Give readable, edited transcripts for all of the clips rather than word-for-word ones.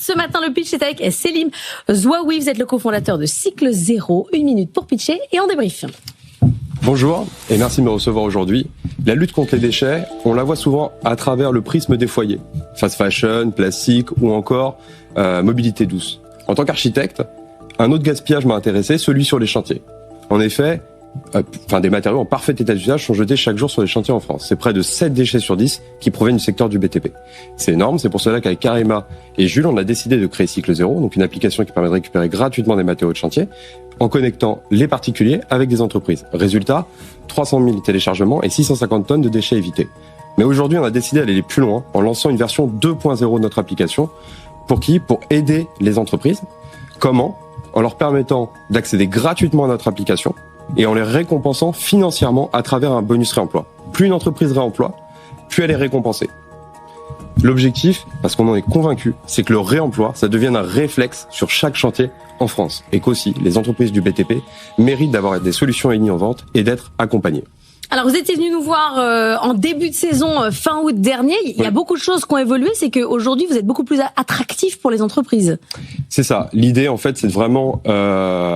Ce matin, le pitch est avec Selim Zouaoui. Vous êtes le cofondateur de Cycle Zéro. 1 minute pour pitcher et on débrief. Bonjour et merci de me recevoir aujourd'hui. La lutte contre les déchets, on la voit souvent à travers le prisme des foyers. Fast fashion, plastique ou encore mobilité douce. En tant qu'architecte, un autre gaspillage m'a intéressé, celui sur les chantiers. En effet, des matériaux en parfait état d'usage sont jetés chaque jour sur les chantiers en France. C'est près de 7 déchets sur 10 qui proviennent du secteur du BTP. C'est énorme, c'est pour cela qu'avec Karima et Jules, on a décidé de créer Cycle Zéro, donc une application qui permet de récupérer gratuitement des matériaux de chantier en connectant les particuliers avec des entreprises. Résultat, 300 000 téléchargements et 650 tonnes de déchets évités. Mais aujourd'hui, on a décidé d'aller plus loin en lançant une version 2.0 de notre application. Pour qui ? Pour aider les entreprises. Comment ? En leur permettant d'accéder gratuitement à notre application et en les récompensant financièrement à travers un bonus réemploi. Plus une entreprise réemploie, plus elle est récompensée. L'objectif, parce qu'on en est convaincu, c'est que le réemploi, ça devienne un réflexe sur chaque chantier en France et qu'aussi les entreprises du BTP méritent d'avoir des solutions innovantes et d'être accompagnées. Alors, vous étiez venu nous voir en début de saison, fin août dernier. Il y a beaucoup de choses qui ont évolué. C'est qu'aujourd'hui, vous êtes beaucoup plus attractif pour les entreprises. C'est ça. L'idée, en fait, c'est de vraiment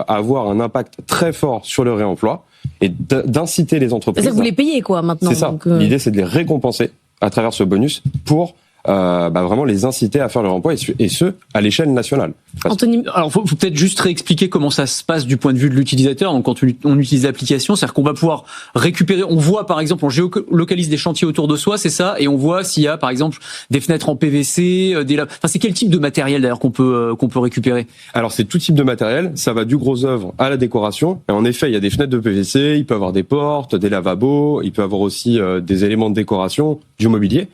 avoir un impact très fort sur le réemploi et d'inciter les entreprises. C'est-à-dire que vous les payez, quoi, maintenant. C'est ça. Donc, l'idée, c'est de les récompenser à travers ce bonus pour vraiment les inciter à faire leur emploi et ce, à l'échelle nationale. Anthony, alors faut peut-être juste réexpliquer comment ça se passe du point de vue de l'utilisateur. Donc quand on utilise l'application, c'est-à-dire qu'on va pouvoir récupérer, on voit par exemple, on géolocalise des chantiers autour de soi, c'est ça, et on voit s'il y a par exemple des fenêtres en PVC, c'est quel type de matériel d'ailleurs qu'on peut récupérer ? Alors c'est tout type de matériel, ça va du gros œuvre à la décoration. Et en effet, il y a des fenêtres de PVC, il peut y avoir des portes, des lavabos, il peut y avoir aussi des éléments de décoration, du mobilier.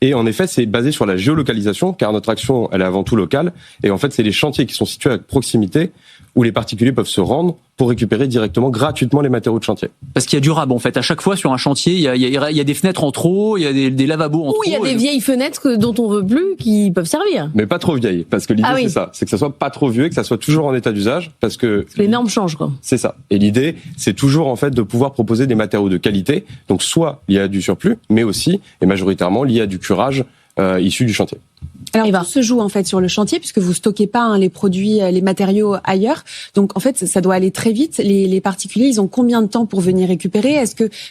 Et en effet, c'est basé sur la géolocalisation, car notre action, elle est avant tout locale. Et en fait, c'est les chantiers qui sont situés à proximité où les particuliers peuvent se rendre pour récupérer directement, gratuitement les matériaux de chantier. Parce qu'il y a du rab, en fait. À chaque fois, sur un chantier, il y a des fenêtres en trop, il y a des lavabos en trop. Ou il y a des vieilles fenêtres dont on veut plus, qui peuvent servir. Mais pas trop vieilles, parce que l'idée, c'est ça. C'est que ça soit pas trop vieux et que ça soit toujours en état d'usage, parce que... Les normes changent, quoi. C'est ça. Et l'idée, c'est toujours, en fait, de pouvoir proposer des matériaux de qualité. Donc, soit il y a du surplus, mais aussi, et majoritairement, lié à du curage issu du chantier. Alors, tout se joue en fait sur le chantier puisque vous stockez pas les produits, les matériaux ailleurs. Donc en fait, ça doit aller très vite. Les particuliers, ils ont combien de temps pour venir récupérer ?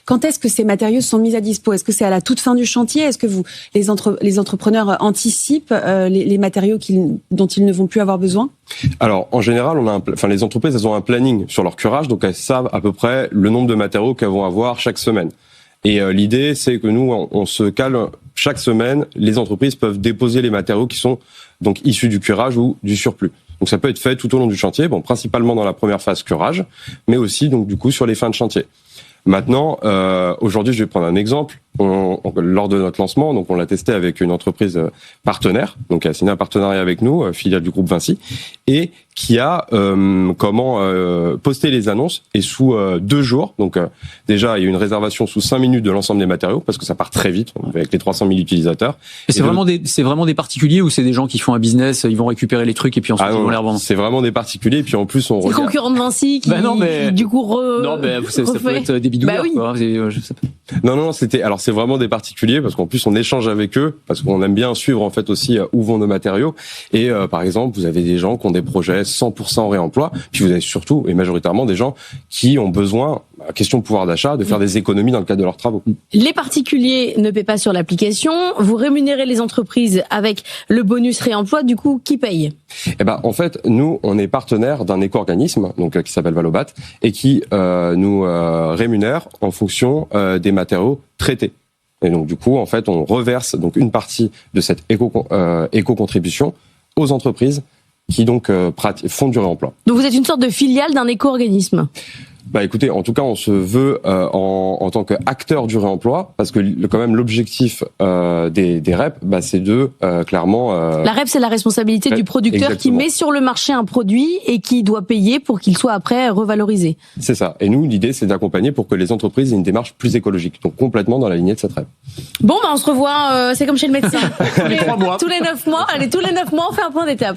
Quand est-ce que ces matériaux sont mis à dispo ? Est-ce que c'est à la toute fin du chantier ? Est-ce que les entrepreneurs anticipent les matériaux dont ils ne vont plus avoir besoin ? Alors en général, les entreprises, elles ont un planning sur leur curage, donc elles savent à peu près le nombre de matériaux qu'elles vont avoir chaque semaine. Et l'idée, c'est que nous, on se cale chaque semaine. Les entreprises peuvent déposer les matériaux qui sont donc issus du curage ou du surplus. Donc ça peut être fait tout au long du chantier, principalement dans la première phase curage, mais aussi donc du coup sur les fins de chantier. Maintenant, aujourd'hui, je vais prendre un exemple. Lors de notre lancement, donc on l'a testé avec une entreprise partenaire, donc qui a signé un partenariat avec nous, filiale du groupe Vinci, et qui a posté les annonces et sous 2 jours. Donc déjà, il y a une réservation sous 5 minutes de l'ensemble des matériaux parce que ça part très vite avec les 300 000 utilisateurs. Et c'est vraiment des particuliers ou c'est des gens qui font un business, ils vont récupérer les trucs et puis ensuite ils vont les revendre ? C'est vraiment des particuliers et puis en plus on regarde. C'est concurrent de Vinci qui du coup non, mais ça peut être des bidouilleurs. Oui. Quoi. Je sais pas. Non, c'est vraiment des particuliers parce qu'en plus on échange avec eux parce qu'on aime bien suivre en fait aussi où vont nos matériaux et par exemple vous avez des gens qui ont des projets 100% réemploi, puis vous avez surtout et majoritairement des gens qui ont besoin, question de pouvoir d'achat, de faire des économies dans le cadre de leurs travaux. Les particuliers ne paient pas sur l'application, vous rémunérez les entreprises avec le bonus réemploi, du coup qui paye ? En fait, nous on est partenaire d'un éco-organisme donc qui s'appelle Valobat et qui nous rémunère en fonction des matériaux traités. Et donc du coup, en fait, on reverse donc une partie de cette éco-contribution aux entreprises qui donc font du réemploi. Donc vous êtes une sorte de filiale d'un éco-organisme ? Écoutez, en tout cas, on se veut en tant qu'acteur du réemploi, parce que quand même l'objectif des REP, c'est de clairement... La REP, c'est la responsabilité du producteur. Exactement. Qui met sur le marché un produit et qui doit payer pour qu'il soit après revalorisé. C'est ça. Et nous, l'idée, c'est d'accompagner pour que les entreprises aient une démarche plus écologique, donc complètement dans la lignée de cette REP. Bon, on se revoit, c'est comme chez le médecin. tous les 3 mois. Tous les 9 mois, on fait un point d'étape.